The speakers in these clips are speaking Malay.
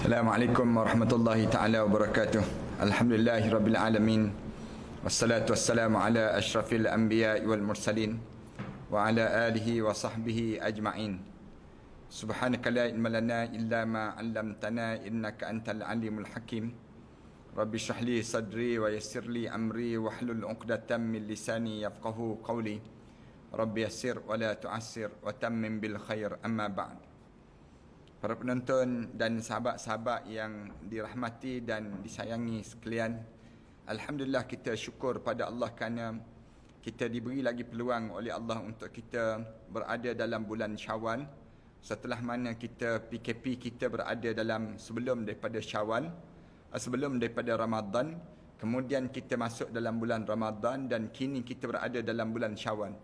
Assalamualaikum warahmatullahi taala wabarakatuh. Alhamdulillahirabbil alamin. Wassalatu wassalamu ala asyrafil anbiya'i wal mursalin wa ala alihi wa sahbihi ajma'in. Subhanaka la ilma lana illa ma 'allamtana innaka antal alimul hakim. Rabbi shrah li sadri wa yassir li amri wahlul 'uqdatam min lisani yafqahu qawli. Rabbi yassir wa la tu'assir wa tammim bil khair, amma ba'd. Para penonton dan sahabat-sahabat yang dirahmati dan disayangi sekalian, alhamdulillah kita syukur pada Allah kerana kita diberi lagi peluang oleh Allah untuk kita berada dalam bulan Syawal, setelah mana kita PKP kita berada dalam sebelum daripada Syawal, sebelum daripada Ramadan, kemudian kita masuk dalam bulan Ramadan dan kini kita berada dalam bulan Syawal.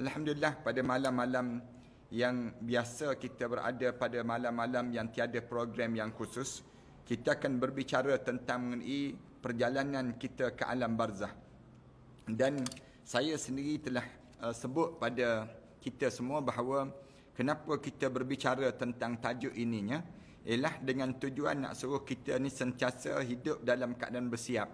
Alhamdulillah, pada malam-malam yang biasa kita berada pada malam-malam yang tiada program yang khusus, kita akan berbicara tentang mengenai perjalanan kita ke alam barzah. Dan saya sendiri telah sebut pada kita semua bahawa kenapa kita berbicara tentang tajuk ininya ialah dengan tujuan nak suruh kita ni sentiasa hidup dalam keadaan bersiap.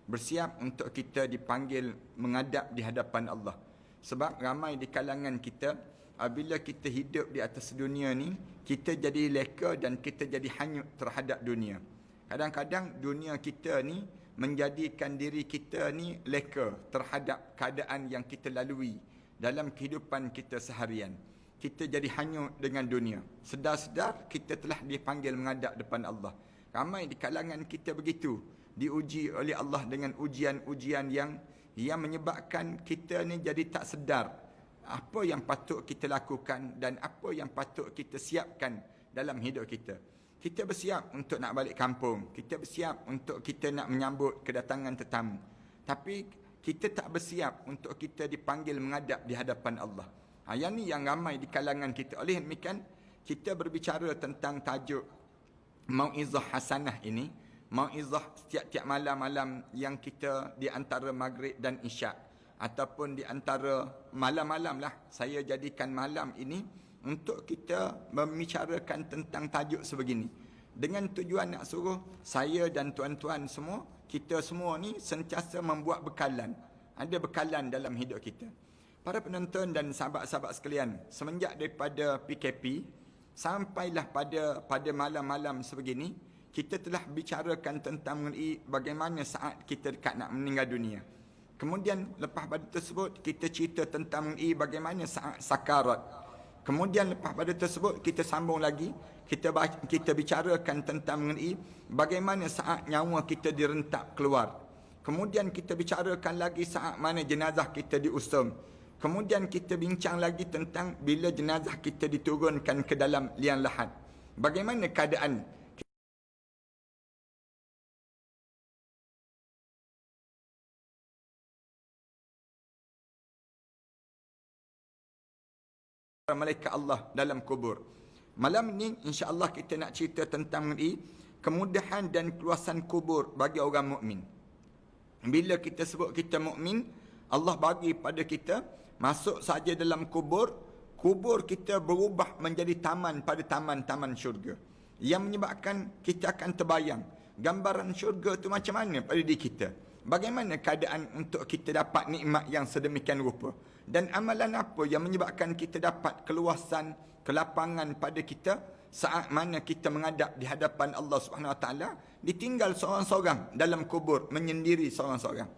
Bersiap untuk kita dipanggil menghadap di hadapan Allah. Sebab ramai di kalangan kita, apabila kita hidup di atas dunia ni, kita jadi leka dan kita jadi hanyut terhadap dunia. Kadang-kadang dunia kita ni menjadikan diri kita ni leka terhadap keadaan yang kita lalui dalam kehidupan kita seharian. Kita jadi hanyut dengan dunia. Sedar-sedar kita telah dipanggil menghadap depan Allah. Ramai di kalangan kita begitu, diuji oleh Allah dengan ujian-ujian yang menyebabkan kita ni jadi tak sedar apa yang patut kita lakukan dan apa yang patut kita siapkan dalam hidup kita. Kita bersiap untuk nak balik kampung, kita bersiap untuk kita nak menyambut kedatangan tetamu. Tapi kita tak bersiap untuk kita dipanggil menghadap di hadapan Allah. Yang ni yang ramai di kalangan kita. Oleh demikian, kita berbicara tentang tajuk Mau'izah Hasanah ini. Mau'izah setiap-tiap malam-malam yang kita di antara maghrib dan isyak, ataupun di antara malam-malam lah, saya jadikan malam ini untuk kita membicarakan tentang tajuk sebegini, dengan tujuan nak suruh saya dan tuan-tuan semua, kita semua ni sentiasa membuat bekalan. Ada bekalan dalam hidup kita. Para penonton dan sahabat-sahabat sekalian, semenjak daripada PKP sampailah pada malam-malam sebegini, kita telah bicarakan tentang mengenai bagaimana saat kita dekat nak meninggal dunia. Kemudian lepas pada tersebut kita cerita tentang mengenai bagaimana saat sakarat. Kemudian lepas pada tersebut kita sambung lagi, kita bicarakan tentang mengenai bagaimana saat nyawa kita direntak keluar. Kemudian kita bicarakan lagi saat mana jenazah kita diusung. Kemudian kita bincang lagi tentang bila jenazah kita diturunkan ke dalam liang lahat, bagaimana keadaan malaikat Allah dalam kubur. Malam ni insya-Allah kita nak cerita tentang mengenai kemudahan dan keluasan kubur bagi orang mukmin. Bila kita sebut kita mukmin, Allah bagi pada kita masuk saja dalam kubur, kubur kita berubah menjadi taman pada taman-taman syurga. Yang menyebabkan kita akan terbayang gambaran syurga tu macam mana pada diri kita. Bagaimana keadaan untuk kita dapat nikmat yang sedemikian rupa. Dan amalan apa yang menyebabkan kita dapat keluasan, kelapangan pada kita saat mana kita menghadap di hadapan Allah Subhanahu Wa Taala, ditinggal seorang-seorang dalam kubur, menyendiri seorang-seorang.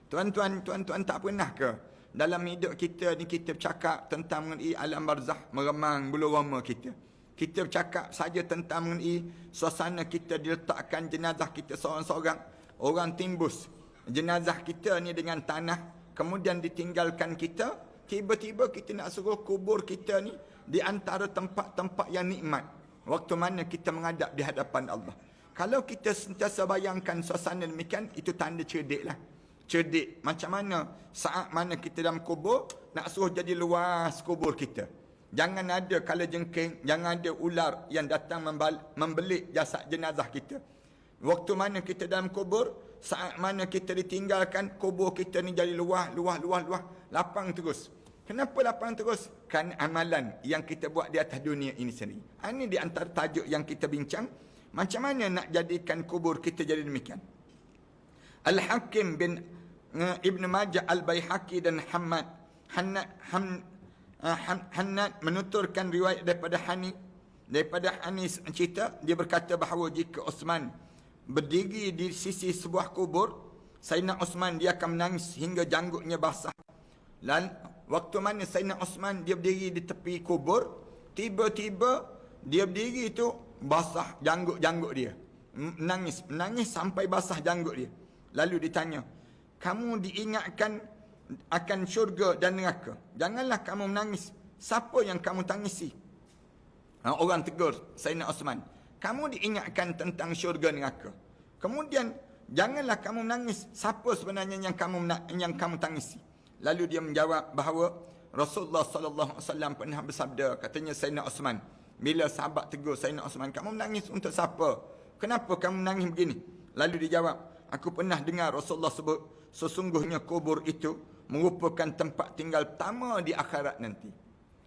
Tuan-tuan tak pernah ke dalam hidup kita ni kita bercakap tentang mengenai alam barzah meremang bulu roma kita. Kita bercakap saja tentang mengenai suasana kita diletakkan jenazah kita seorang-seorang, orang timbus jenazah kita ni dengan tanah, kemudian ditinggalkan kita. Tiba-tiba kita nak suruh kubur kita ni di antara tempat-tempat yang nikmat, waktu mana kita menghadap di hadapan Allah. Kalau kita sentiasa bayangkan suasana demikian, itu tanda cerdik lah. Cerdik macam mana saat mana kita dalam kubur, nak suruh jadi luas kubur kita. Jangan ada kalajengking, jangan ada ular yang datang membelik jasad jenazah kita. Waktu mana kita dalam kubur, saat mana kita ditinggalkan, kubur kita ni jadi luas, lapang terus. Kenapa lapang terus? Kan amalan yang kita buat di atas dunia ini sendiri. Ini di antara tajuk yang kita bincang. Macam mana nak jadikan kubur kita jadi demikian? Al-Hakim bin Ibn Majah Al-Baihaqi dan Hannad menuturkan riwayat daripada Hani cerita, dia berkata bahawa jika Osman berdiri di sisi sebuah kubur, Sayyidina Osman dia akan menangis hingga janggutnya basah. Dan waktu mana Sayyidina Osman dia berdiri di tepi kubur, tiba-tiba dia berdiri itu basah janggut dia. Menangis sampai basah janggut dia. Lalu ditanya, kamu diingatkan akan syurga dan neraka, janganlah kamu menangis. Siapa yang kamu tangisi? Orang tegur Sayyidina Osman, kamu diingatkan tentang syurga neraka, kemudian janganlah kamu menangis. Siapa sebenarnya yang kamu tangisi? Lalu dia menjawab bahawa Rasulullah sallallahu alaihi wasallam pernah bersabda, katanya Sayyidina Osman, bila sahabat tegur Sayyidina Osman, kamu menangis untuk siapa? Kenapa kamu menangis begini? Lalu dia jawab, aku pernah dengar Rasulullah sebut, sesungguhnya kubur itu merupakan tempat tinggal pertama di akhirat nanti.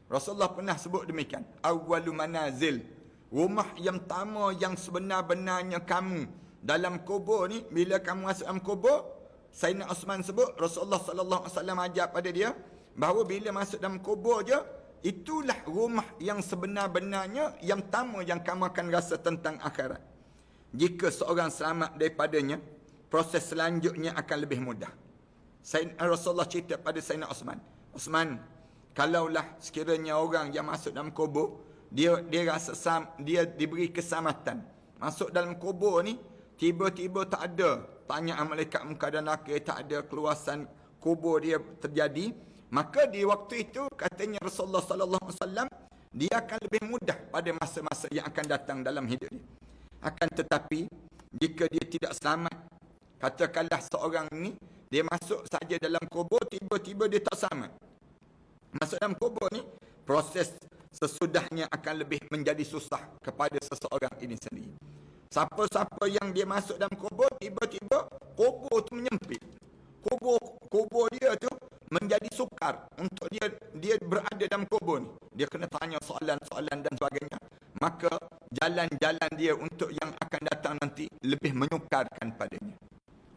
Rasulullah pernah sebut demikian, awwalu manazil, rumah yang pertama yang sebenar-benarnya kamu dalam kubur ni, bila kamu masuk dalam kubur, Sayyidina Osman sebut, Rasulullah sallallahu alaihi wasallam ajar pada dia bahawa bila masuk dalam kubur je, itulah rumah yang sebenar-benarnya, yang pertama yang kamu akan rasa tentang akhirat. Jika seorang selamat daripadanya, proses selanjutnya akan lebih mudah. Rasulullah cerita pada Sayyidina Osman, kalaulah sekiranya orang yang masuk dalam kubur, dia rasa dia diberi keselamatan, masuk dalam kubur ni, tiba-tiba tak ada, tanya malaikat muka dan nakir, tak ada keluasan kubur dia terjadi, maka di waktu itu katanya Rasulullah sallallahu alaihi wasallam, dia akan lebih mudah pada masa-masa yang akan datang dalam hidup dia. Akan tetapi jika dia tidak selamat, katakanlah seorang ni dia masuk saja dalam kubur, tiba-tiba dia tak selamat, masuk dalam kubur ni, proses sesudahnya akan lebih menjadi susah kepada seseorang ini sendiri. Siapa-siapa yang dia masuk dalam kubur, tiba-tiba kubur tu menyempit, kubur dia tu menjadi sukar untuk dia berada dalam kubur ni. Dia kena tanya soalan-soalan dan sebagainya. Maka jalan-jalan dia untuk yang akan datang nanti lebih menyukarkan padanya.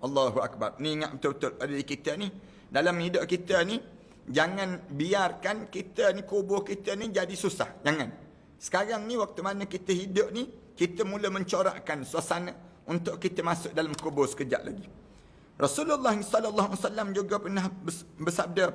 Allahu Akbar. Ni ingat betul-betul pada diri kita ni, dalam hidup kita ni, jangan biarkan kita ni, kubur kita ni jadi susah. Jangan. Sekarang ni waktu mana kita hidup ni, kita mula mencorakkan suasana untuk kita masuk dalam kubur sekejap lagi. Rasulullah sallallahu alaihi wasallam juga pernah bersabda,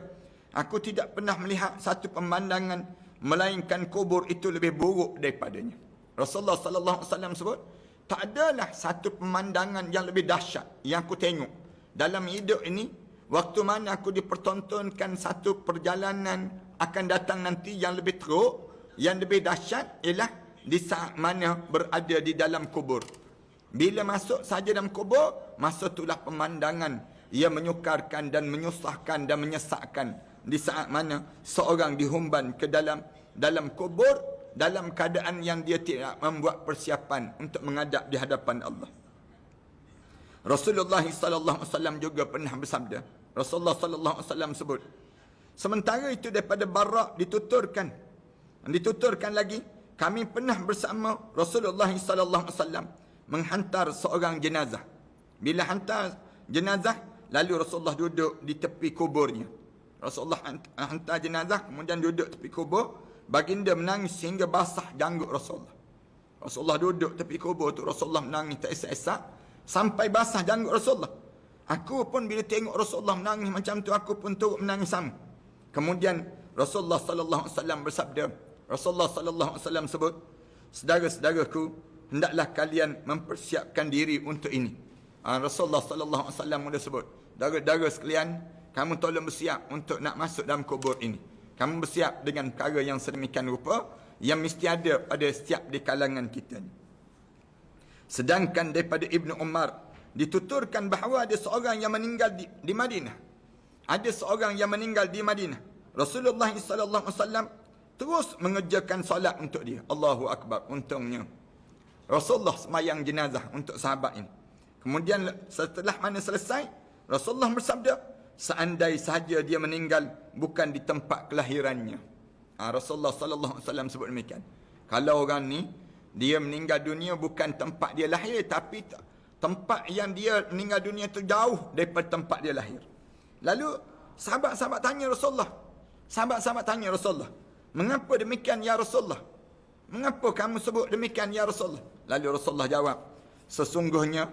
aku tidak pernah melihat satu pemandangan melainkan kubur itu lebih buruk daripadanya. Rasulullah sallallahu alaihi wasallam sebut, tak adalah satu pemandangan yang lebih dahsyat yang aku tengok dalam hidup ini, waktu mana aku dipertontonkan satu perjalanan akan datang nanti yang lebih teruk, yang lebih dahsyat, ialah di saat mana berada di dalam kubur. Bila masuk saja dalam kubur, masa itulah pemandangan yang menyukarkan dan menyusahkan dan menyesakkan. Di saat mana seorang dihumban ke dalam kubur, dalam keadaan yang dia tidak membuat persiapan untuk menghadap di hadapan Allah. Rasulullah sallallahu alaihi wasallam juga pernah bersabda, Rasulullah sallallahu alaihi wasallam sebut, sementara itu daripada Barak dituturkan lagi, kami pernah bersama Rasulullah sallallahu alaihi wasallam menghantar seorang jenazah. Bila hantar jenazah, lalu Rasulullah duduk di tepi kuburnya. Rasulullah hantar jenazah, kemudian duduk tepi kubur. Baginda menangis sehingga basah janggut Rasulullah. Rasulullah duduk tepi kubur tu, Rasulullah menangis tak esak-esak sampai basah janggut Rasulullah. Aku pun bila tengok Rasulullah menangis macam tu, aku pun turut menangis sama. Kemudian Rasulullah sallallahu alaihi wasallam bersabda, Rasulullah sallallahu alaihi wasallam sebut, saudara-saudaraku, hendaklah kalian mempersiapkan diri untuk ini. Rasulullah sallallahu alaihi wasallam sudah sebut, saudara-saudara sekalian, kamu tolong bersiap untuk nak masuk dalam kubur ini. Kamu bersiap dengan perkara yang sedemikian rupa yang mesti ada pada setiap di kalangan kita ni. Sedangkan daripada Ibnu Umar dituturkan bahawa ada seorang yang meninggal di Madinah. Ada seorang yang meninggal di Madinah. Rasulullah sallallahu alaihi wasallam terus mengerjakan solat untuk dia. Allahu Akbar. Untungnya Rasulullah semayang jenazah untuk sahabat ini. Kemudian setelah mana selesai, Rasulullah bersabda, seandai sahaja dia meninggal bukan di tempat kelahirannya. Rasulullah sallallahu alaihi wasallam sebut demikian. Kalau orang ni Dia meninggal dunia bukan tempat dia lahir, tapi tempat yang dia meninggal dunia tu jauh daripada tempat dia lahir. Lalu sahabat-sahabat tanya Rasulullah. Sahabat-sahabat tanya Rasulullah, "Mengapa demikian ya Rasulullah? Mengapa kamu sebut demikian ya Rasulullah?" Lalu Rasulullah jawab, "Sesungguhnya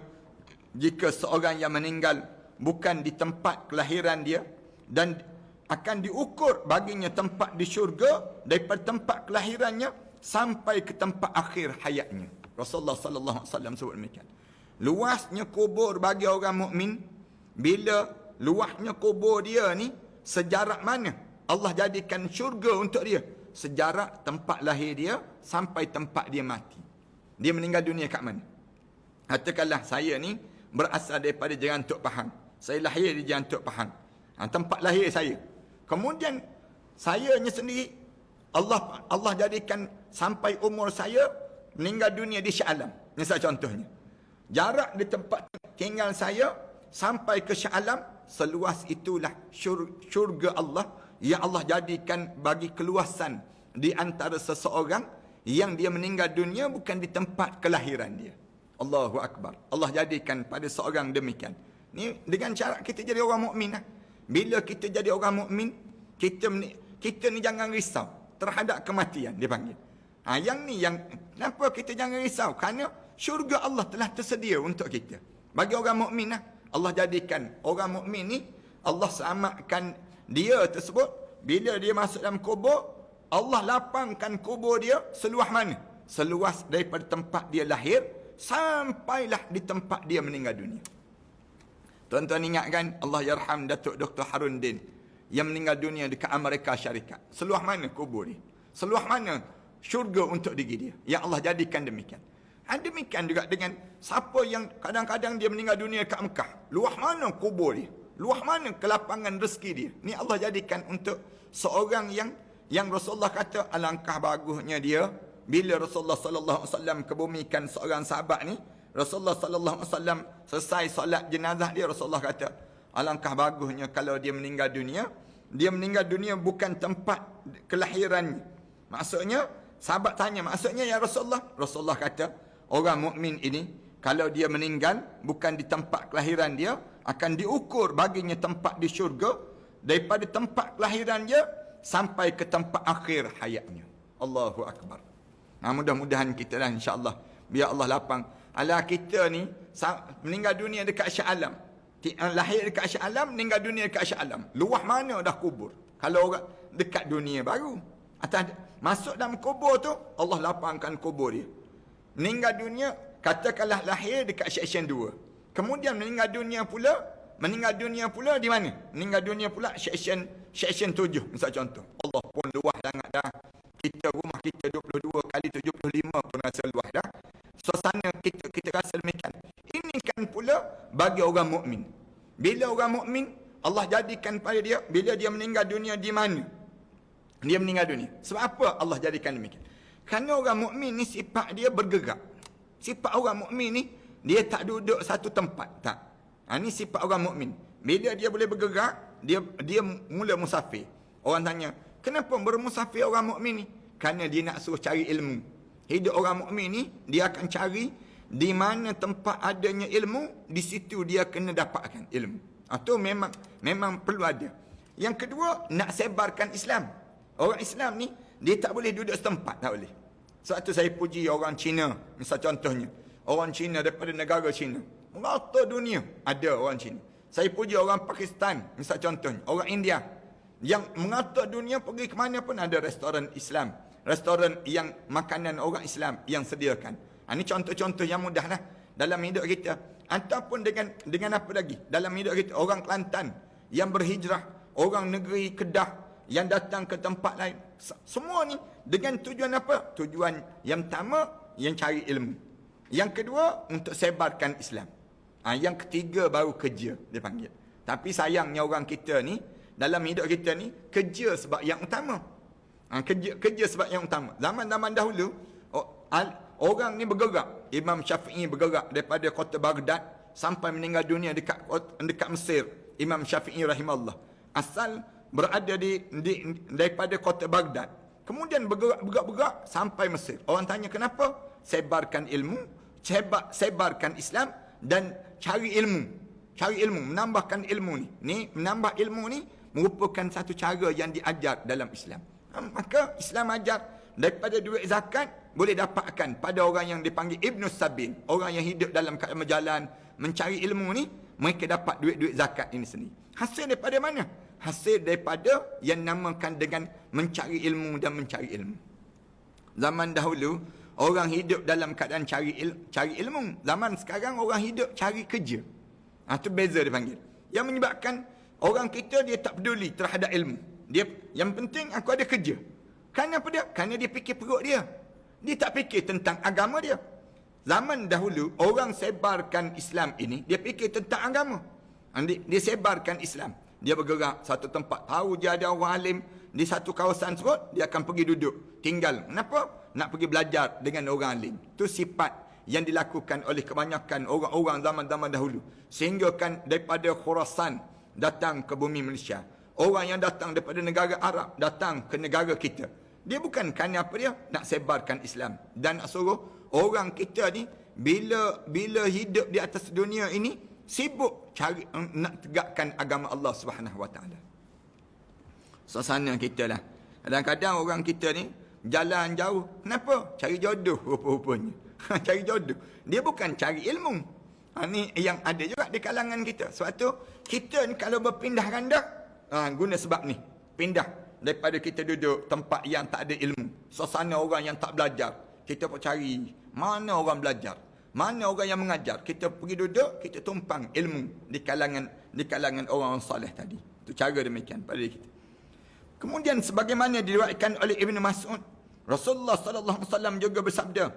jika seorang yang meninggal bukan di tempat kelahiran dia, dan akan diukur baginya tempat di syurga daripada tempat kelahirannya sampai ke tempat akhir hayatnya." Rasulullah sallallahu alaihi wasallam sebut demikian. Luasnya kubur bagi orang mukmin, bila luasnya kubur dia ni sejarak mana Allah jadikan syurga untuk dia, sejarak tempat lahir dia sampai tempat dia mati. Dia meninggal dunia kat mana? Katakanlah saya ni berasal daripada Jerantuk Pahang. Saya lahir di Jerantuk Pahang. Tempat lahir saya. Kemudian sayanya sendiri Allah jadikan sampai umur saya meninggal dunia di Shah Alam. Misal contohnya. Jarak di tempat tinggal saya sampai ke Shah Alam, seluas itulah syurga Allah yang Allah jadikan bagi keluasan di antara seseorang yang dia meninggal dunia bukan di tempat kelahiran dia. Allahu Akbar. Allah jadikan pada seorang demikian. Ni dengan cara kita jadi orang mukmin lah. Bila kita jadi orang mukmin, kita ni jangan risau terhadap kematian, dia panggil. Kenapa kita jangan risau? Kerana syurga Allah telah tersedia untuk kita. Bagi orang mukmin lah, Allah jadikan orang mukmin ni, Allah selamatkan dia tersebut. Bila dia masuk dalam kubur, Allah lapangkan kubur dia seluas mana? Seluas daripada tempat dia lahir sampailah di tempat dia meninggal dunia. Tuan-tuan ingatkan, Allah yarham Datuk Dr. Harun Din yang meninggal dunia dekat Amerika Syarikat. Seluas mana kubur dia? Seluas mana syurga untuk diri dia? Yang Allah jadikan demikian. Demikian juga dengan siapa yang kadang-kadang dia meninggal dunia kat Mekah. Luas mana kubur dia? Luas mana kelapangan rezeki dia? Ni Allah jadikan untuk seorang yang Rasulullah kata alangkah bagusnya dia bila Rasulullah sallallahu alaihi wasallam kebumikan seorang sahabat ni. Rasulullah sallallahu alaihi wasallam selesai solat jenazah dia, Rasulullah kata alangkah bagusnya kalau dia meninggal dunia bukan tempat kelahirannya. Maksudnya sahabat tanya, maksudnya ya Rasulullah? Rasulullah kata orang mukmin ini kalau dia meninggal bukan di tempat kelahiran dia, akan diukur baginya tempat di syurga daripada tempat kelahiran dia sampai ke tempat akhir hayatnya. Allahu Akbar. Mudah-mudahan kita lah insya-Allah, biar Allah lapang. Ala kita ni meninggal dunia dekat Shah Alam. Lahir dekat Shah Alam, meninggal dunia dekat Shah Alam. Luah mana dah kubur? Kalau orang dekat dunia baru. Atas masuk dalam kubur tu, Allah lapangkan kubur dia. Meninggal dunia, katakanlah lahir dekat section 2. Kemudian meninggal dunia pula di mana? Meninggal dunia pula section 7, misal contoh. Allah pun luas sangat dah. Rumah kita 22 kali 75 pun rasa luas dah. Suasana kita rasa demikian. Ini kan pula bagi orang mukmin. Bila orang mukmin, Allah jadikan pada dia, bila dia meninggal dunia di mana? Dia meninggal dunia. Sebab apa Allah jadikan demikian? Kerana orang mukmin ni sifat dia bergerak. Sifat orang mukmin ni dia tak duduk satu tempat, tak. Ini sifat orang mukmin. Bila dia boleh bergerak, dia mula musafir. Orang tanya, kenapa bermusafir orang mukmin ni? Kerana dia nak suruh cari ilmu. Hidup orang mukmin ni dia akan cari di mana tempat adanya ilmu, di situ dia kena dapatkan ilmu. Itu memang perlu ada. Yang kedua, nak sebarkan Islam. Orang Islam ni dia tak boleh duduk setempat, tak boleh. Sebab tu saya puji orang Cina, misal contohnya. Orang Cina daripada negara Cina. Merata dunia ada orang Cina. Saya puji orang Pakistan, misal contohnya. Orang India. Yang merata dunia pergi ke mana pun ada restoran Islam. Restoran yang makanan orang Islam yang sediakan. Ini contoh-contoh yang mudah lah dalam hidup kita. Ataupun dengan apa lagi? Dalam hidup kita, orang Kelantan yang berhijrah, orang negeri Kedah yang datang ke tempat lain. Semua ni dengan tujuan apa? Tujuan yang pertama, yang cari ilmu. Yang kedua, untuk sebarkan Islam. Yang ketiga baru kerja, dia panggil. Tapi sayangnya orang kita ni, dalam hidup kita ni, kerja sebab yang utama. Kerja sebab yang utama. Zaman-zaman dahulu, orang ni bergerak. Imam Syafi'i bergerak daripada kota Baghdad sampai meninggal dunia dekat Mesir. Imam Syafi'i rahimahullah. Asal berada daripada kota Baghdad. Kemudian bergerak sampai Mesir. Orang tanya kenapa? Sebarkan ilmu, sebarkan Islam dan cari ilmu. Cari ilmu, menambahkan ilmu ni. Menambah ilmu ni merupakan satu cara yang diajar dalam Islam. Maka Islam ajar daripada duit zakat boleh dapatkan pada orang yang dipanggil Ibn Sabil. Orang yang hidup dalam keadaan berjalan, mencari ilmu ni, mereka dapat duit-duit zakat ini sendiri. Hasil daripada mana? Hasil daripada yang namakan dengan mencari ilmu dan mencari ilmu. Zaman dahulu, orang hidup dalam keadaan cari ilmu. Zaman sekarang, orang hidup cari kerja. Itu beza dia panggil. Yang menyebabkan orang kita dia tak peduli terhadap ilmu. Dia yang penting aku ada kerja. Kenapa dia? Kerana dia fikir perut dia. Dia tak fikir tentang agama dia. Zaman dahulu, orang sebarkan Islam ini, dia fikir tentang agama. Dia sebarkan Islam. Dia bergerak satu tempat. Tahu dia ada orang alim di satu kawasan tersebut, dia akan pergi duduk. Tinggal. Kenapa? Nak pergi belajar dengan orang alim. Itu sifat yang dilakukan oleh kebanyakan orang-orang zaman-zaman dahulu. Sehingga kan daripada Khurasan datang ke bumi Malaysia. Orang yang datang daripada negara Arab datang ke negara kita. Dia bukan kerana apa dia? Nak sebarkan Islam. Dan nak suruh orang kita ni bila hidup di atas dunia ini sibuk cari nak tegakkan agama Allah Subhanahu Wa Taala. Suasana kita lah. Kadang-kadang orang kita ni jalan jauh. Kenapa? Cari jodoh rupa-rupanya. Cari jodoh. Dia bukan cari ilmu. Ni yang ada juga di kalangan kita. Sebab tu kita ni kalau berpindah randah, guna sebab ni. Pindah. Daripada kita duduk tempat yang tak ada ilmu. Suasana orang yang tak belajar. Kita pun cari mana orang belajar. Mana orang yang mengajar. Kita pergi duduk, kita tumpang ilmu di kalangan orang saleh tadi. Itu cara demikian pada kita. Kemudian sebagaimana diriwayatkan oleh Ibn Mas'ud, Rasulullah sallallahu alaihi wasallam juga bersabda,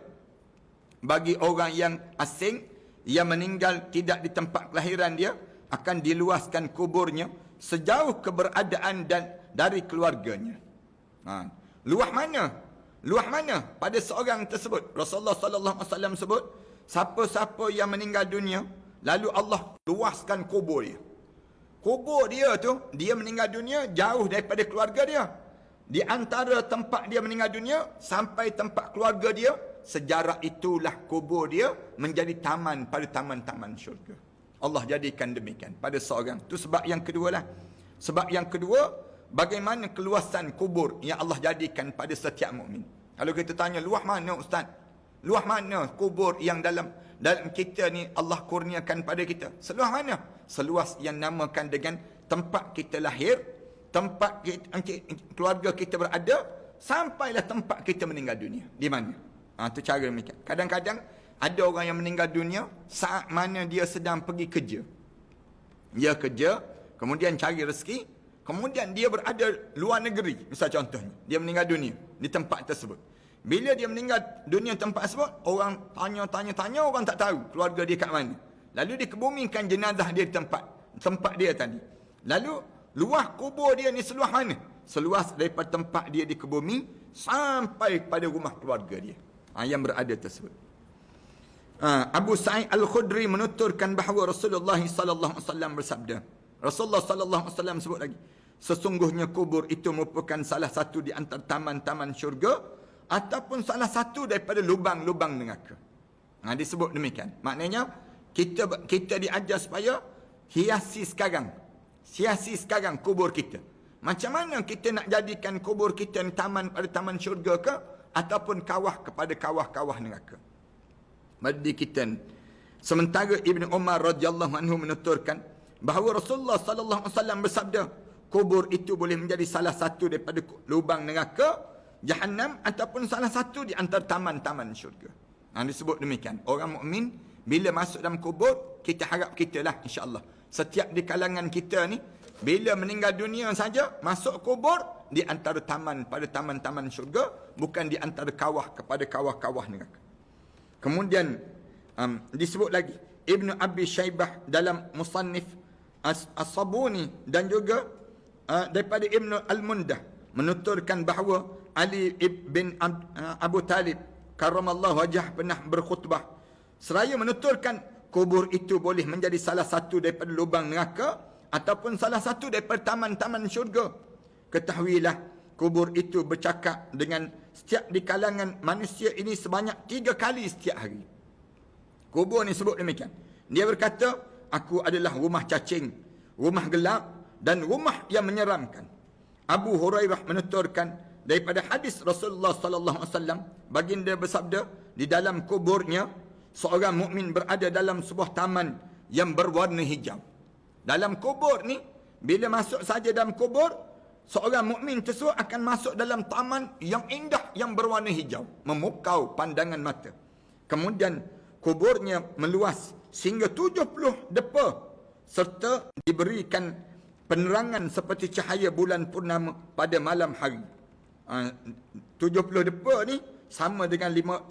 bagi orang yang asing yang meninggal tidak di tempat kelahiran dia, akan diluaskan kuburnya sejauh keberadaan dan dari keluarganya. Luah mana? Luah mana pada seorang tersebut? Rasulullah sallallahu alaihi wasallam sebut, siapa-siapa yang meninggal dunia, lalu Allah luaskan kubur dia. Kubur dia tu, dia meninggal dunia jauh daripada keluarga dia. Di antara tempat dia meninggal dunia sampai tempat keluarga dia, sejarah itulah kubur dia menjadi taman pada taman-taman syurga. Allah jadikan demikian pada seorang. Itu sebab yang kedua lah. Sebab yang kedua, bagaimana keluasan kubur yang Allah jadikan pada setiap mukmin. Kalau kita tanya, luah mana Ustaz? Luah mana kubur yang dalam kita ni Allah kurniakan pada kita? Seluas mana? Seluas yang namakan dengan tempat kita lahir, tempat keluarga kita berada, sampailah tempat kita meninggal dunia. Di mana? Itu cara demikian. Kadang-kadang ada orang yang meninggal dunia saat mana dia sedang pergi kerja. Dia kerja, kemudian cari rezeki, kemudian dia berada luar negeri. Misal contohnya, dia meninggal dunia di tempat tersebut. Bila dia meninggal dunia tempat tersebut, orang tanya, orang tak tahu keluarga dia kat mana. Lalu dikebumikan jenazah dia di tempat dia tadi. Lalu luas kubur dia ni seluas mana? Seluas daripada tempat dia dikebumi sampai pada rumah keluarga dia yang berada tersebut. Abu Sa'id Al-Khudri menuturkan bahawa Rasulullah sallallahu alaihi wasallam bersabda. Rasulullah sallallahu alaihi wasallam sebut lagi, sesungguhnya kubur itu merupakan salah satu di antara taman-taman syurga ataupun salah satu daripada lubang-lubang neraka. Disebut demikian. Maknanya kita diajar supaya hiasi sekarang kubur kita. Macam mana kita nak jadikan kubur kita ni taman pada taman syurga ke ataupun kawah kepada kawah-kawah neraka? Bagi kita. Sementara Ibn Umar radhiyallahu anhu menuturkan bahawa Rasulullah sallallahu alaihi wasallam bersabda, kubur itu boleh menjadi salah satu daripada lubang neraka Jahannam ataupun salah satu di antara taman-taman syurga. Disebut demikian. Orang mukmin bila masuk dalam kubur, kita harap kita lah insya-Allah. Setiap di kalangan kita ni bila meninggal dunia saja masuk kubur di antara taman pada taman-taman syurga, bukan di antara kawah kepada kawah-kawah neraka. Kemudian disebut lagi Ibn Abi Shaybah dalam Musannif As-Sabuni dan juga daripada Ibn Al-Mundah menuturkan bahawa Ali bin Abu Talib karramallahu wajhah pernah berkhutbah seraya menuturkan kubur itu boleh menjadi salah satu daripada lubang neraka ataupun salah satu daripada taman-taman syurga. Ketahuilah kubur itu bercakap dengan setiap di kalangan manusia ini sebanyak 3 kali setiap hari. Kubur ni sebut demikian. Dia berkata, aku adalah rumah cacing, rumah gelap dan rumah yang menyeramkan. Abu Hurairah menuturkan daripada hadis Rasulullah sallallahu alaihi wasallam, baginda bersabda, di dalam kuburnya seorang mukmin berada dalam sebuah taman yang berwarna hijau. Dalam kubur ni, bila masuk saja dalam kubur, seorang mukmin tersebut akan masuk dalam taman yang indah yang berwarna hijau, memukau pandangan mata. Kemudian kuburnya meluas sehingga 70 depa serta diberikan penerangan seperti cahaya bulan purnama pada malam hari. 70 depa ni sama dengan 500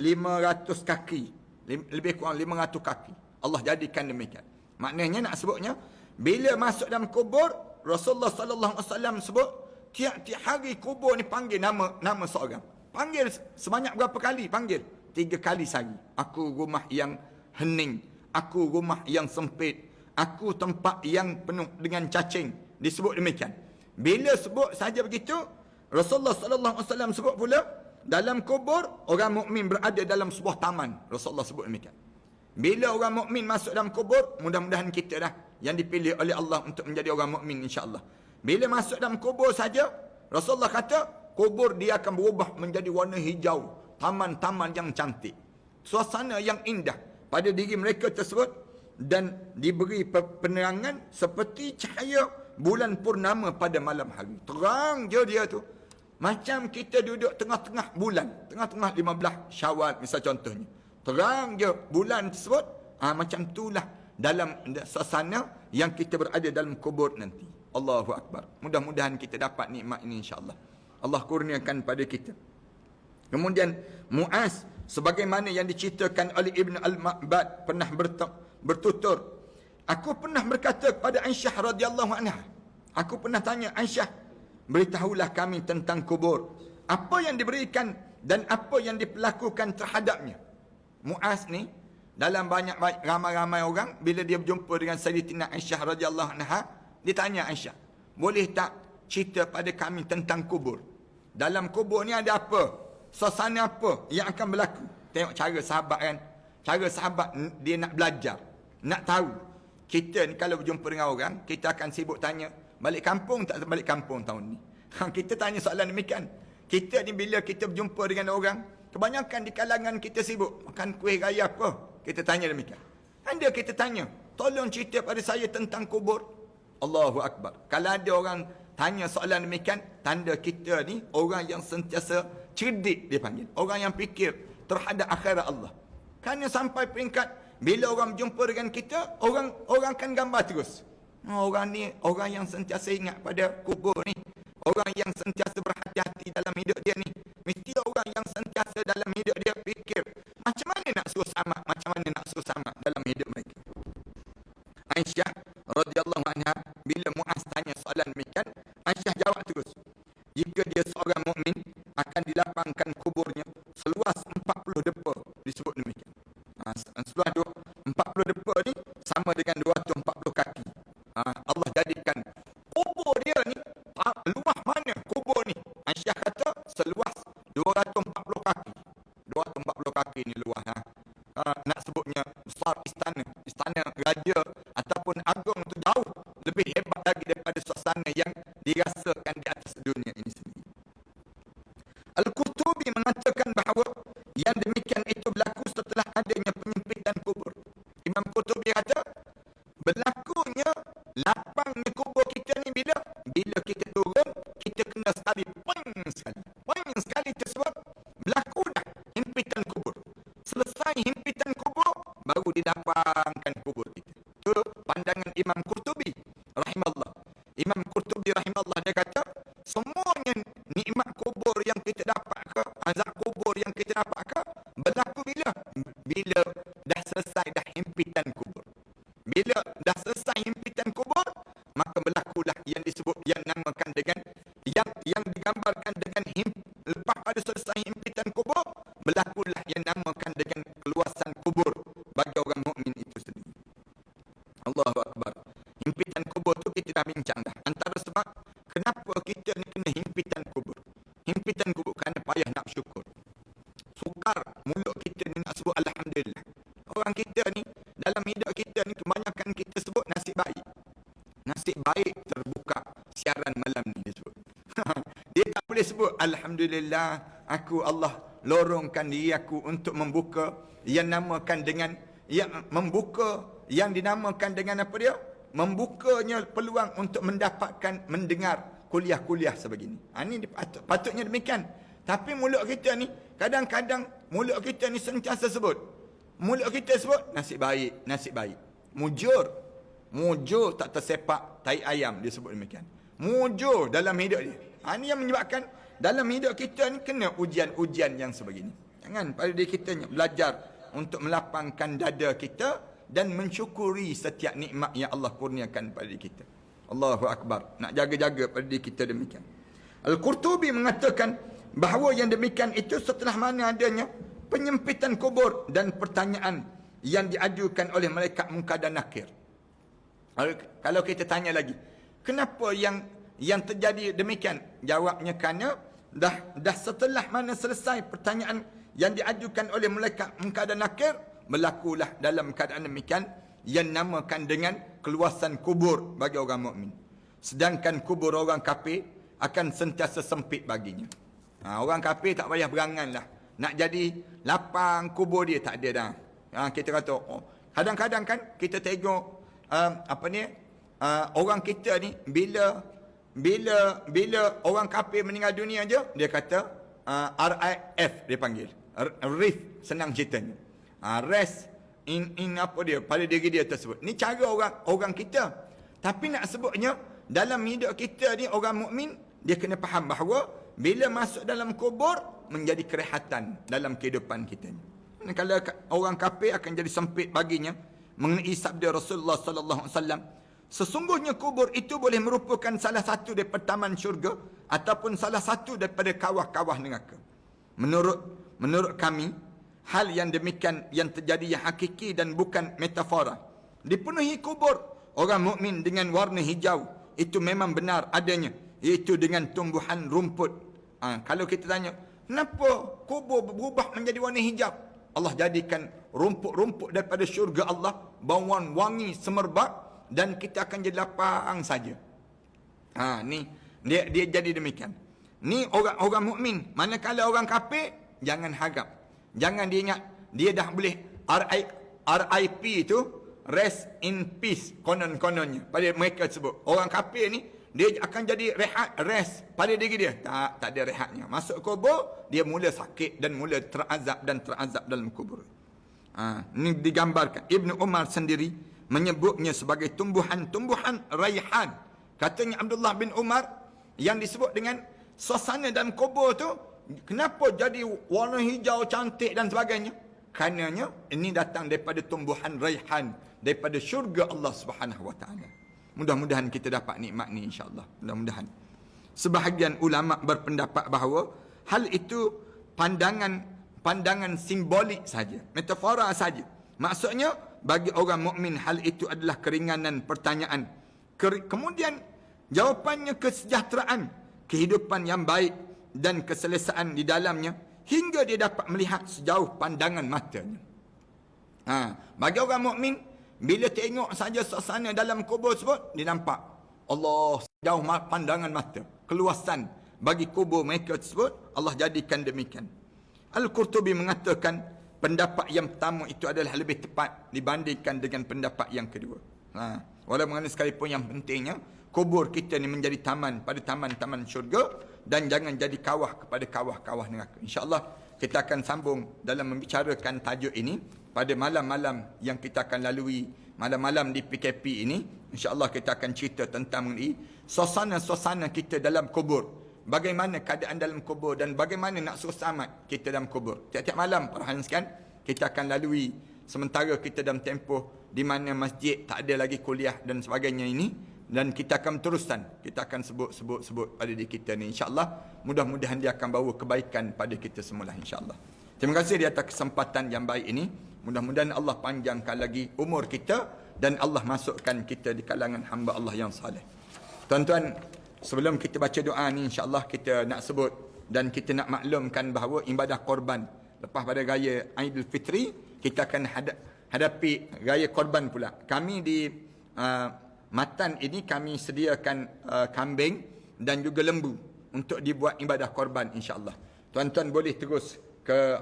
kaki, lebih kurang 500 kaki. Allah jadikan demikian. Maknanya nak sebutnya, bila masuk dalam kubur, Rasulullah sallallahu alaihi wasallam sebut, tiap-tiap hari kubur ni panggil nama seorang. Panggil sebanyak berapa kali? Panggil 3 kali sehari. Aku rumah yang hening, aku rumah yang sempit, aku tempat yang penuh dengan cacing. Disebut demikian. Bila sebut saja begitu, Rasulullah sallallahu alaihi wasallam sebut pula, dalam kubur orang mukmin berada dalam sebuah taman. Rasulullah sebut demikian. Bila orang mukmin masuk dalam kubur, mudah-mudahan kita dah yang dipilih oleh Allah untuk menjadi orang mukmin insya-Allah. Bila masuk dalam kubur saja, Rasulullah kata, kubur dia akan berubah menjadi warna hijau, taman-taman yang cantik, suasana yang indah pada diri mereka tersebut, dan diberi penerangan seperti cahaya bulan purnama pada malam hari. Terang je dia tu. Macam kita duduk tengah-tengah bulan, tengah-tengah 15 Syawal misal contohnya. Terang je bulan tersebut. Macam itulah dalam suasana yang kita berada dalam kubur nanti. Allahu Akbar. Mudah-mudahan kita dapat nikmat ini insya-Allah. Allah kurniakan pada kita. Kemudian Muaz, sebagaimana yang diceritakan oleh Ibn Al-Ma'bad, pernah bertutur, aku pernah berkata kepada Aisyah radhiyallahu anha, aku pernah tanya Aisyah, beritahulah kami tentang kubur, apa yang diberikan dan apa yang diperlakukan terhadapnya. Muaz ni dalam banyak ramai-ramai orang, bila dia berjumpa dengan Sayyidatina Aisyah radhiyallahu anha, dia tanya Aisyah, boleh tak cerita pada kami tentang kubur? Dalam kubur ni ada apa? Suasana apa yang akan berlaku? Tengok cara sahabat kan. Cara sahabat dia nak belajar, nak tahu. Kita ni kalau berjumpa dengan orang, kita akan sibuk tanya, balik kampung tak balik kampung tahun ni? Kita tanya soalan demikian. Kita ni bila kita berjumpa dengan orang, kebanyakan di kalangan kita sibuk makan kuih raya apa? Kita tanya demikian. Anda kita tanya, tolong cerita pada saya tentang kubur. Allahu Akbar. Kalau ada orang tanya soalan demikian, tanda kita ni orang yang sentiasa cerdik, dia panggil. Orang yang fikir terhadap akhirat Allah. Kerana sampai peringkat bila orang berjumpa dengan kita, orang akan gambar terus. Orang ni orang yang sentiasa ingat pada kubur ni. Orang yang sentiasa berhati-hati dalam hidup dia ni. Mesti orang yang sentiasa dalam hidup dia fikir, macam mana nak suruh selamat, macam mana nak suruh selamat dalam hidup mereka. Aisyah radhiyallahu anha, bila Muaz tanya soalan demikian, Aisyah jawab terus, jika dia seorang mukmin, akan dilapangkan kuburnya seluas 40 depa. Disebut demikian. Seluas 40 depa ni sama dengan 240 kaki. Allah jadikan kubur dia ni, luas mana kubur ni? Aisyah kata seluas 240 kaki. 240 kaki ni luas. Nak sebutnya besar istana raja ataupun agung tu jauh lebih hebat lagi daripada suasana yang dirasakan di atas dunia ini sendiri. Al-Qurtubi mengatakan bahawa yang demikian itu berlaku setelah adanya penyempitan kubur. Imam Qurtubi kata, berlakunya lapangnya kubur kita ni bila kita turun, kita kena sekali poing sekali tersebut, berlaku dah himpitan kubur. Selesai himpitan kubur, baru dilapangkan kubur kita. Itu pandangan Imam Qurtubi rahimahullah. Imam Qurtubi rahimahullah, dia kata, semuanya nikmat kubur yang kita dapat ke, azab kubur yang kita dapat ke, berlaku bila dah selesai dah himpitan kubur. Bila dah selesai himpitan kubur, maka berlakulah yang disebut, yang namakan dengan yang digambarkan dengan lepas pada selesai himpitan kubur, berlakulah yang namakan dengan keluasan kubur bagi orang mukmin itu sendiri. Allahu Akbar. nasib baik terbuka siaran malam ni dia sebut. Dia tak boleh sebut alhamdulillah aku Allah lorongkan diri aku untuk membuka yang namakan dengan yang membuka yang dinamakan dengan apa dia? Membukanya peluang untuk mendapatkan mendengar kuliah-kuliah sebegini. Ini patutnya demikian. Tapi mulut kita ni kadang-kadang mulut kita ni sentiasa sebut. Mulut kita sebut nasib baik, nasib baik. Mujur tak tersepak tai ayam, dia sebut demikian. Mujur dalam hidup dia. Ini yang menyebabkan dalam hidup kita ni kena ujian-ujian yang sebegini. Jangan pada diri kita belajar untuk melapangkan dada kita dan mensyukuri setiap nikmat yang Allah kurniakan pada diri kita. Allahu Akbar. Nak jaga-jaga pada diri kita demikian. Al-Qurtubi mengatakan bahawa yang demikian itu setelah mana adanya penyempitan kubur dan pertanyaan yang diajukan oleh malaikat Munkar dan Nakir. Kalau kita tanya lagi, kenapa yang terjadi demikian? Jawabnya kerana dah setelah mana selesai pertanyaan yang diajukan oleh malaikat Munkar dan Nakir, berlakulah dalam keadaan demikian yang namakan dengan keluasan kubur bagi orang mukmin. Sedangkan kubur orang kafir akan sentiasa sempit baginya. Orang kafir tak payah berangan lah. Nak jadi lapang kubur dia tak ada dah. Kita kata, kadang-kadang kan kita tengok orang kita ni bila orang kafir meninggal dunia je, dia kata RIF dia panggil. RIF senang ceritanya. Rest in apa dia pada diri dia tersebut. Ni cara orang kita. Tapi nak sebutnya dalam hidup kita ni orang mukmin dia kena faham bahawa bila masuk dalam kubur menjadi kerehatan dalam kehidupan kita ni. Kalau orang kafir akan jadi sempit baginya mengenai sabda Rasulullah sallallahu alaihi wasallam, sesungguhnya kubur itu boleh merupakan salah satu daripada taman syurga ataupun salah satu daripada kawah-kawah neraka. Menurut kami, hal yang demikian yang terjadi yang hakiki dan bukan metafora. Dipenuhi kubur orang mukmin dengan warna hijau, itu memang benar adanya, iaitu dengan tumbuhan rumput. Kalau kita tanya, kenapa kubur berubah menjadi warna hijau? Allah jadikan rumput-rumput daripada syurga Allah, bauan wangi semerbak, dan kita akan jadi lapang saja. Ni dia jadi demikian. Ni orang mukmin. Manakala orang kafir, jangan harap. Jangan dia ingat dia dah boleh RIP itu rest in peace konon-kononnya pada mereka sebut. Orang kafir ni dia akan jadi rest pada diri dia. Tak ada rehatnya. Masuk kubur dia mula sakit dan mula terazab dalam kubur. Ini digambarkan. Ibnu Umar sendiri menyebutnya sebagai tumbuhan raihan. Katanya Abdullah bin Umar yang disebut dengan suasana dalam kubur tu kenapa jadi warna hijau cantik dan sebagainya? Karenanya ini datang daripada tumbuhan raihan daripada syurga Allah Subhanahu wa taala. Mudah-mudahan kita dapat nikmat ni insya-Allah. Mudah-mudahan. Sebahagian ulama berpendapat bahawa hal itu pandangan simbolik saja, metafora saja. Maksudnya bagi orang mukmin hal itu adalah keringanan pertanyaan. Kemudian jawapannya kesejahteraan, kehidupan yang baik dan keselesaan di dalamnya hingga dia dapat melihat sejauh pandangan matanya. Bagi orang mukmin bila tengok saja suasana dalam kubur tersebut, dia nampak Allah sejauh pandangan mata, keluasan bagi kubur mereka tersebut Allah jadikan demikian. Al-Qurtubi mengatakan pendapat yang pertama itu adalah lebih tepat dibandingkan dengan pendapat yang kedua. Walaupun sekalipun yang pentingnya kubur kita ni menjadi taman pada taman-taman syurga dan jangan jadi kawah kepada kawah-kawah neraka. InsyaAllah kita akan sambung dalam membicarakan tajuk ini pada malam-malam yang kita akan lalui, malam-malam di PKP ini. InsyaAllah kita akan cerita tentang mengenai suasana-suasana kita dalam kubur. Bagaimana keadaan dalam kubur dan bagaimana nak suruh selamat kita dalam kubur. Tiap-tiap malam perhatian sekalian kita akan lalui sementara kita dalam tempoh di mana masjid tak ada lagi kuliah dan sebagainya ini, dan kita akan teruskan, kita akan sebut pada diri kita ni insya-Allah. Mudah-mudahan dia akan bawa kebaikan pada kita semula insya-Allah. Terima kasih di atas kesempatan yang baik ini. Mudah-mudahan Allah panjangkan lagi umur kita dan Allah masukkan kita di kalangan hamba Allah yang saleh. Tuan-tuan, sebelum kita baca doa ni insya-Allah kita nak sebut dan kita nak maklumkan bahawa ibadah korban lepas pada raya Aidilfitri kita akan hadapi raya korban pula. Kami di matan ini kami sediakan kambing dan juga lembu untuk dibuat ibadah korban insya-Allah. Tuan-tuan boleh terus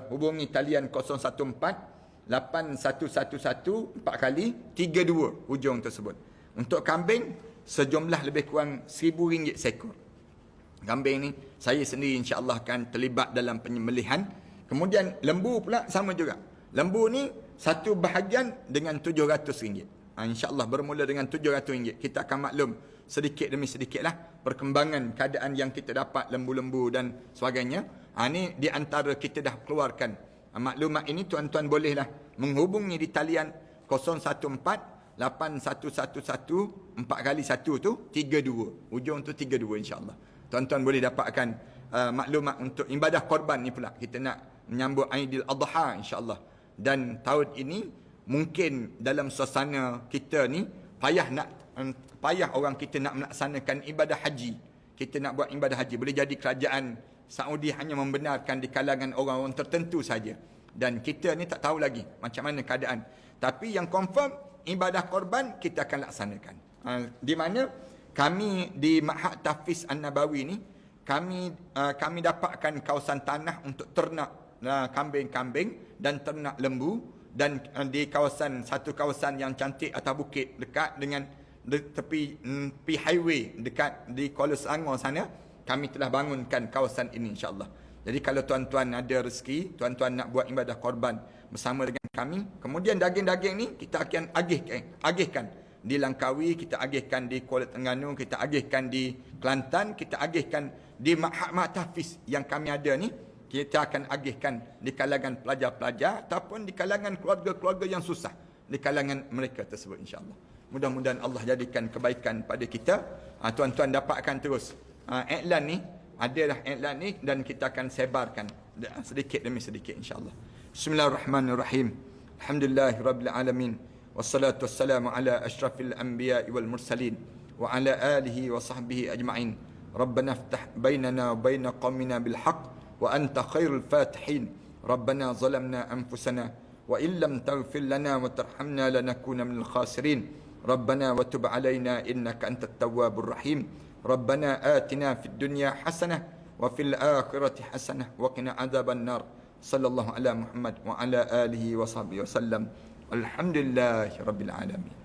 hubungi talian 014 8111 4 kali 32 hujung tersebut. Untuk kambing sejumlah lebih kurang RM1,000 seekor. Kambing ni saya sendiri insya-Allah akan terlibat dalam penyembelihan. Kemudian lembu pula sama juga. Lembu ni satu bahagian dengan RM700. InsyaAllah bermula dengan RM700. Kita akan maklum sedikit demi sedikit lah perkembangan keadaan yang kita dapat lembu-lembu dan sebagainya. Ini di antara kita dah keluarkan maklumat ini. Tuan-tuan bolehlah menghubungi di talian 014 8111 4 kali 1 tu 32. Hujung tu 32 insyaAllah. Tuan-tuan boleh dapatkan maklumat untuk ibadah korban ni pula. Kita nak menyambut Aidil Adha insyaAllah. Dan tahun ini mungkin dalam suasana kita ni payah orang kita nak melaksanakan ibadah haji. Kita nak buat ibadah haji. Boleh jadi kerajaan Saudi hanya membenarkan di kalangan orang-orang tertentu saja. Dan kita ni tak tahu lagi macam mana keadaan. Tapi yang confirm ibadah korban kita akan laksanakan. Di mana kami di Ma'had Tahfiz An-Nabawi ni kami dapatkan kawasan tanah untuk ternak kambing-kambing dan ternak lembu. Dan di satu kawasan yang cantik atas bukit dekat dengan tepi highway dekat di Kuala Selangor sana, kami telah bangunkan kawasan ini insya-Allah. Jadi kalau tuan-tuan ada rezeki, tuan-tuan nak buat ibadah korban bersama dengan kami, kemudian daging-daging ni kita akan agihkan di Langkawi, kita agihkan di Kuala Terengganu, kita agihkan di Kelantan, kita agihkan di Ma'had Tahfiz yang kami ada ni. Kita akan agihkan di kalangan pelajar-pelajar ataupun di kalangan keluarga-keluarga yang susah, di kalangan mereka tersebut insya-Allah. Mudah-mudahan Allah jadikan kebaikan pada kita. Tuan-tuan dapatkan terus iklan ni, adalah iklan ni dan kita akan sebarkan sedikit demi sedikit insya-Allah. Bismillahirrahmanirrahim. Alhamdulillahirabbil alamin. Wassalatu wassalamu ala asyrafil anbiya'i wal mursalin wa ala alihi wa sahbihi ajma'in. Rabbana iftah bainana wa bain qaumina bil haqq wa anta khairul fatihin. Rabbana zalamna anfusana wa illam taghfir lana wa tarhamna lanakuna minal khasirin. Rabbana wa tub alaina innaka antat tawwabur rahim. Rabbana atina fid dunya hasanah wa fil akhirati hasanah wa qina adzaban nar. Sallallahu ala Muhammad wa ala alihi wa sahbihi wasallam. Alhamdulillahirabbil alamin.